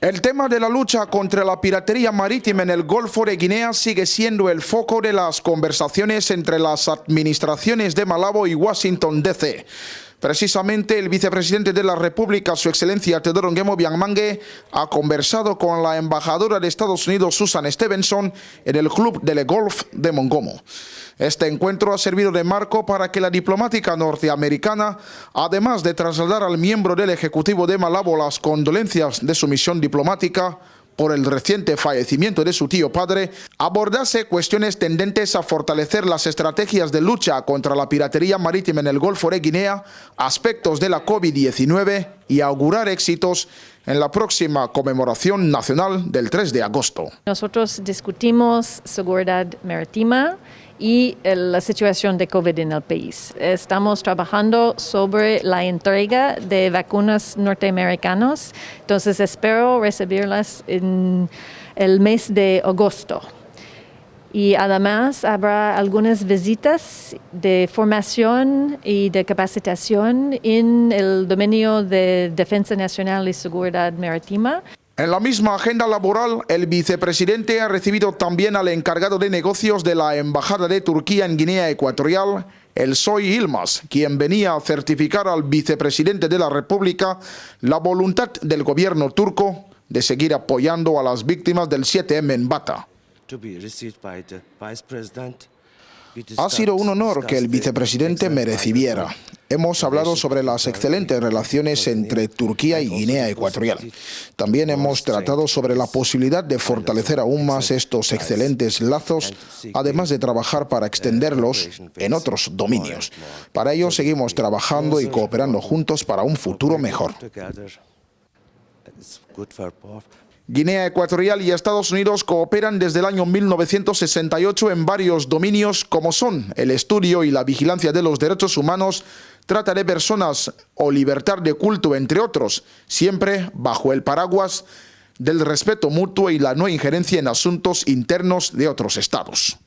El tema de la lucha contra la piratería marítima en el Golfo de Guinea sigue siendo el foco de las conversaciones entre las administraciones de Malabo y Washington, D.C. Precisamente el vicepresidente de la República, Su Excelencia Teodoro Ngema Obiang-Mangue, ha conversado con la embajadora de Estados Unidos, Susan Stevenson, en el Club del Golf de Mongomo. Este encuentro ha servido de marco para que la diplomática norteamericana, además de trasladar al miembro del Ejecutivo de Malabo las condolencias de su misión diplomática por el reciente fallecimiento de su tío padre, abordase cuestiones tendentes a fortalecer las estrategias de lucha contra la piratería marítima en el Golfo de Guinea, aspectos de la COVID-19 y augurar éxitos en la próxima conmemoración nacional del 3 de agosto. Nosotros discutimos seguridad marítima y la situación de COVID en el país. Estamos trabajando sobre la entrega de vacunas norteamericanas, entonces espero recibirlas en el mes de agosto. Y además habrá algunas visitas de formación y de capacitación en el dominio de defensa nacional y seguridad marítima. En la misma agenda laboral, el vicepresidente ha recibido también al encargado de negocios de la Embajada de Turquía en Guinea Ecuatorial, el Soy Yilmaz, quien venía a certificar al vicepresidente de la República la voluntad del gobierno turco de seguir apoyando a las víctimas del 7M en Bata. Ha sido un honor que el vicepresidente me recibiera. Hemos hablado sobre las excelentes relaciones entre Turquía y Guinea Ecuatorial. También hemos tratado sobre la posibilidad de fortalecer aún más estos excelentes lazos, además de trabajar para extenderlos en otros dominios. Para ello seguimos trabajando y cooperando juntos para un futuro mejor. Guinea Ecuatorial y Estados Unidos cooperan desde el año 1968 en varios dominios como son el estudio y la vigilancia de los derechos humanos, trata de personas o libertad de culto, entre otros, siempre bajo el paraguas del respeto mutuo y la no injerencia en asuntos internos de otros estados.